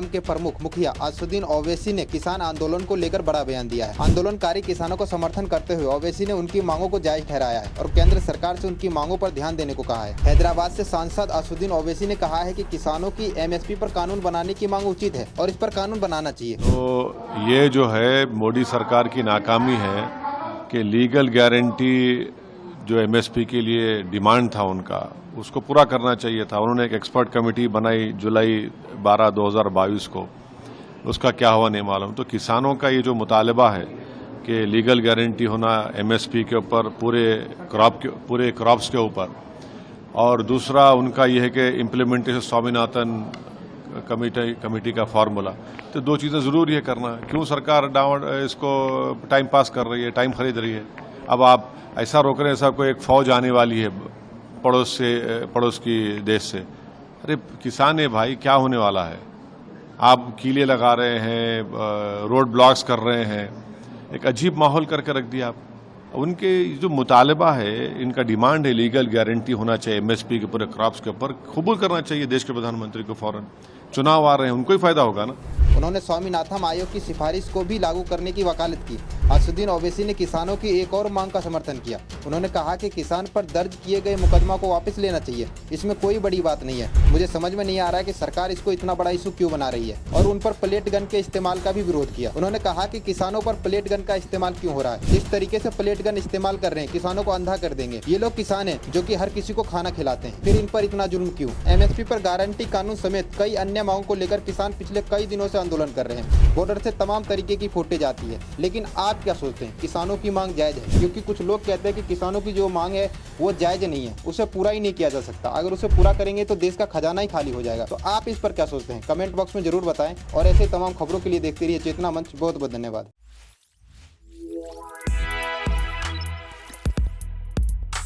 M के प्रमुख मुखिया असदुद्दीन ओवैसी ने किसान आंदोलन को लेकर बड़ा बयान दिया है। आंदोलनकारी किसानों को समर्थन करते हुए ओवैसी ने उनकी मांगों को जायज ठहराया है और केंद्र सरकार से उनकी मांगों पर ध्यान देने को कहा है। हैदराबाद से सांसद असदुद्दीन ओवैसी ने कहा है कि किसानों की एमएसपी पर कानून बनाने की मांग उचित है और इस पर कानून बनाना चाहिए। तो ये जो है मोदी सरकार की नाकामी है कि लीगल गारंटी जो एमएसपी के लिए डिमांड था उनका, उसको पूरा करना चाहिए था। उन्होंने एक एक्सपर्ट कमेटी बनाई जुलाई 12, 2022 को, उसका क्या हुआ नहीं मालूम। तो किसानों का ये जो मुतालबा है कि लीगल गारंटी होना एमएसपी के ऊपर पूरे क्रॉप्स के ऊपर, और दूसरा उनका ये है कि इम्प्लीमेंटेशन स्वामीनाथन कमेटी का फार्मूला, तो दो चीज़ें ज़रूरी है करना। क्यों सरकार इसको टाइम पास कर रही है, टाइम खरीद रही है? अब आप ऐसा रोक रहे हैं, ऐसा कोई एक फौज आने वाली है पड़ोस की देश से। अरे किसान है भाई, क्या होने वाला है? आप कीले लगा रहे हैं, रोड ब्लॉक्स कर रहे हैं, एक अजीब माहौल करके रख दिया आप। उनके जो मुतालबा है, इनका डिमांड है लीगल गारंटी होना चाहिए एमएसपी के पूरे क्रॉप्स के ऊपर, कबूल करना चाहिए देश के प्रधानमंत्री को फौरन। चुनाव आ रहे हैं, उनको ही फायदा होगा ना। उन्होंने स्वामीनाथन आयोग की सिफारिश को भी लागू करने की वकालत की। असदुद्दीन ओवैसी ने किसानों की एक और मांग का समर्थन किया। उन्होंने कहा कि किसान पर दर्ज किए गए मुकदमा को वापस लेना चाहिए, इसमें कोई बड़ी बात नहीं है। मुझे समझ में नहीं आ रहा है कि सरकार इसको इतना बड़ा इशू क्यों बना रही है, और उन पर प्लेट गन के इस्तेमाल का भी विरोध किया। उन्होंने कहा कि किसानों पर प्लेट गन का इस्तेमाल क्यों हो रहा है, जिस तरीके से प्लेट गन इस्तेमाल कर रहे हैं, किसानों को अंधा कर देंगे। ये लोग किसान हैं जो कि हर किसी को खाना खिलाते हैं, फिर इन पर इतना जुल्म क्यों? एमएसपी पर गारंटी कानून समेत कई अन्य मांगों को लेकर किसान पिछले कई दिनों से आंदोलन कर रहे हैं। बॉर्डर से तमाम तरीके की फुटेज आती है, लेकिन आप क्या सोचते हैं? किसानों की मांग जायज है? क्योंकि कुछ लोग कहते हैं कि किसानों की जो मांग है वो जायज नहीं है, उसे पूरा ही नहीं किया जा सकता। अगर उसे पूरा करेंगे तो देश का खजाना ही खाली हो जाएगा। तो आप इस पर क्या सोचते हैं? कमेंट बॉक्स में जरूर बताएं और ऐसे तमाम खबरों के लिए देखते रहिए चेतना मंच। बहुत बहुत धन्यवाद।